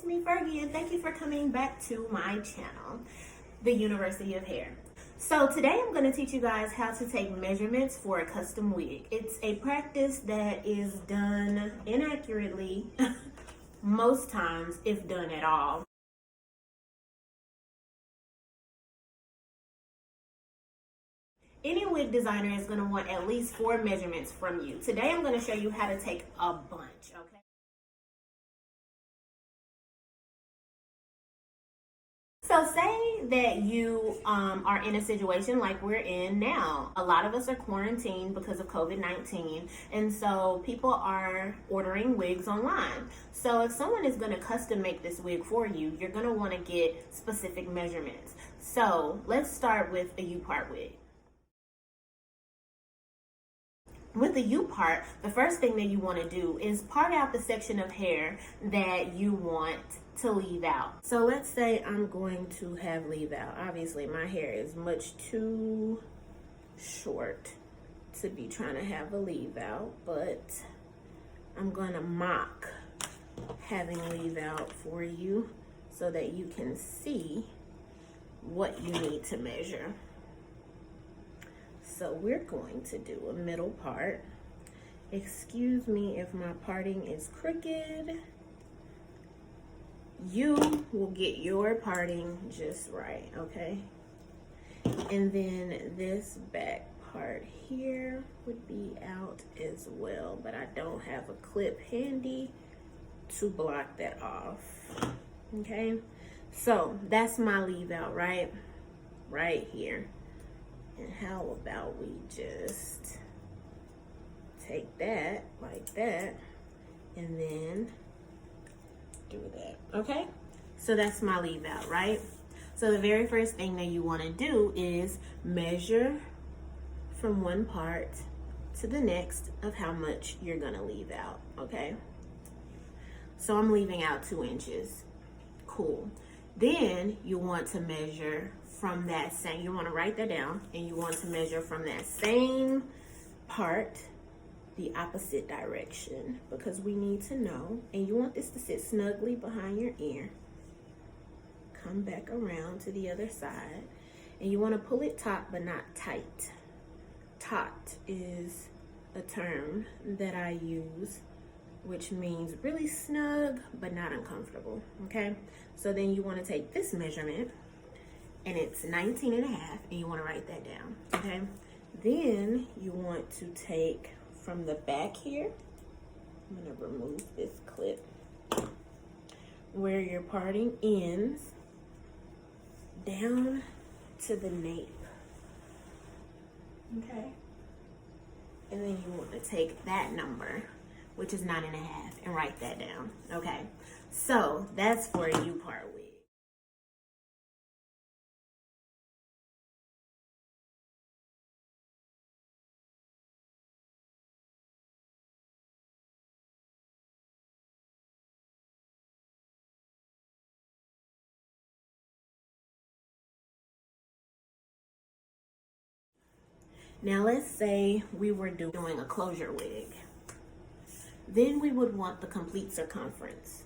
me, Fergie, and thank you for coming back to my channel, the University of Hair. So today I'm going to teach you guys how to take measurements for a custom wig. It's a practice that is done inaccurately most times, if done at all. Any wig designer is going to want at least 4 measurements from you. Today I'm going to show you how to take a bunch, okay? So say that you are in a situation like we're in now. A lot of us are quarantined because of COVID-19, and so people are ordering wigs online. So if someone is going to custom make this wig for you, you're going to want to get specific measurements. So let's start with a YOUpart wig. With the YOUpart, the first thing that you want to do is part out the section of hair that you want to leave out. So let's say I'm going to have leave out. Obviously, my hair is much too short to be trying to have a leave out, but I'm going to mock having leave out for you so that you can see what you need to measure. So we're going to do a middle part. Excuse me if my parting is crooked. You will get your parting just right, okay? And then this back part here would be out as well, but I don't have a clip handy to block that off, okay? So that's my leave out, right here. And how about we just take that like that and then do that, okay? So that's my leave out, right? So the very first thing that you want to do is measure from one part to the next of how much you're gonna leave out, okay? So I'm leaving out 2 inches. Cool. Then you want to measure from that same, you want to write that down, and you want to measure from that same part the opposite direction, because we need to know, and you want this to sit snugly behind your ear. Come back around to the other side, and you want to pull it taut but not tight. Taut is a term that I use, which means really snug but not uncomfortable, okay? So then you want to take this measurement, and it's 19 and a half, and you want to write that down, okay? Then you want to take from the back here, I'm gonna remove this clip, where your parting ends, down to the nape, okay? And then you want to take that number, which is 9 and a half, and write that down, okay? So that's for a YOUpart wig. Now let's say we were doing a closure wig. Then we would want the complete circumference.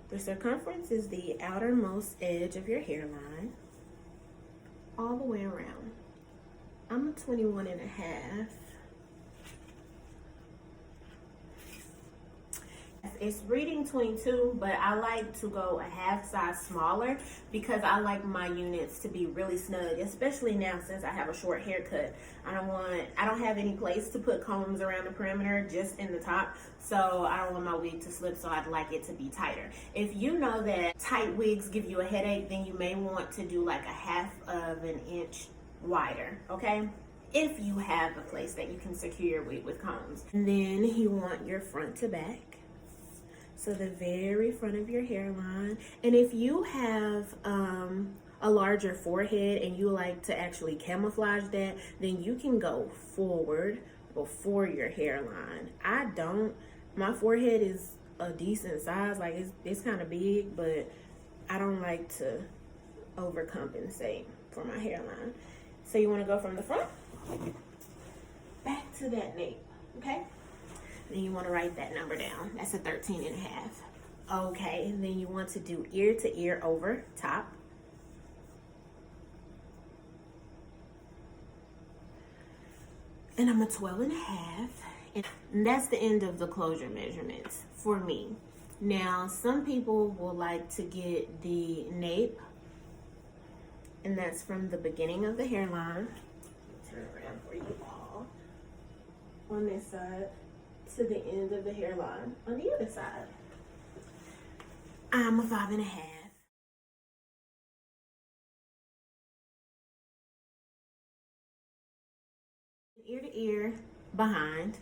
The circumference is the outermost edge of your hairline all the way around. I'm a 21 and a half. It's reading 22, but I like to go a half size smaller because I like my units to be really snug, especially now since I have a short haircut. I don't have any place to put combs around the perimeter, just in the top. So I don't want my wig to slip, so I'd like it to be tighter. If you know that tight wigs give you a headache, then you may want to do like a half of an inch wider, okay? If you have a place that you can secure your wig with combs. And then you want your front to back. So the very front of your hairline. And if you have a larger forehead and you like to actually camouflage that, then you can go forward before your hairline. I don't. My forehead is a decent size, like it's kind of big, but I don't like to overcompensate for my hairline. So you want to go from the front back to that nape, okay? Then you want to write that number down. That's a 13 and a half. Okay, and then you want to do ear to ear over top. And I'm a 12.5, and that's the end of the closure measurements for me. Now, some people will like to get the nape, and that's from the beginning of the hairline. Turn around for you all. On this side to the end of the hairline on the other side. I'm a 5.5. Ear to ear behind.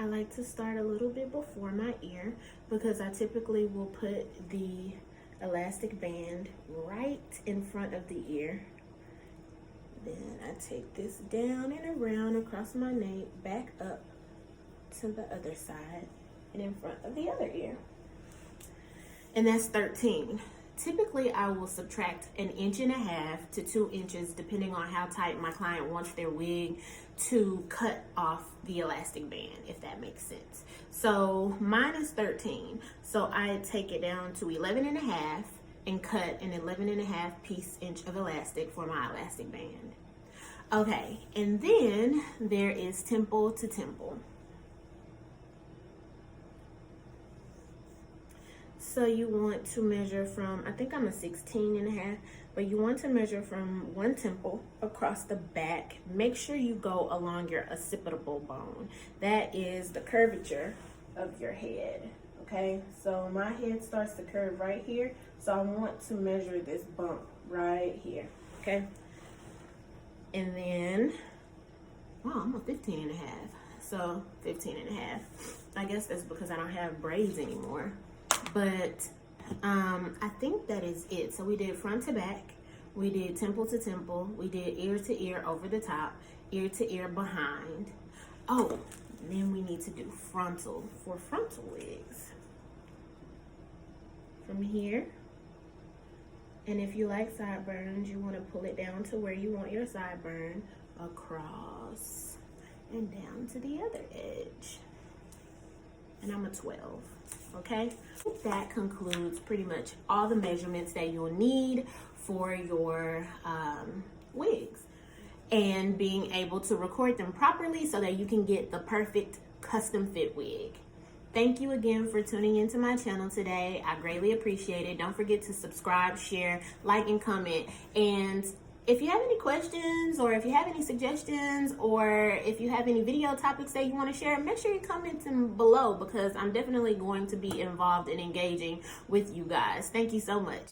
I like to start a little bit before my ear because I typically will put the elastic band right in front of the ear. Then I take this down and around across my nape, back up to the other side and in front of the other ear. And that's 13. Typically, I will subtract 1.5 inches to 2 inches depending on how tight my client wants their wig to cut off the elastic band, if that makes sense. So mine is 13. So I take it down to 11.5 and cut an 11.5 inch of elastic for my elastic band. Okay, and then there is temple to temple. So you want to measure from, I think I'm a 16.5, but you want to measure from one temple across the back. Make sure you go along your occipital bone. That is the curvature of your head, okay? So my head starts to curve right here, so I want to measure this bump right here, okay? And then, wow, I'm a 15.5, so 15.5. I guess that's because I don't have braids anymore. But I think that is it. So we did front to back, we did temple to temple, we did ear to ear over the top, ear to ear behind. Oh, then we need to do frontal for frontal wigs. From here, and if you like sideburns, you want to pull it down to where you want your sideburn, across and down to the other edge. And I'm a 12. Okay, that concludes pretty much all the measurements that you'll need for your wigs, and being able to record them properly so that you can get the perfect custom fit wig. Thank you again for tuning into my channel today. I greatly appreciate it. Don't forget to subscribe, share, like, and comment. And if you have any questions, or if you have any suggestions, or if you have any video topics that you want to share, make sure you comment them below, because I'm definitely going to be involved and engaging with you guys. Thank you so much.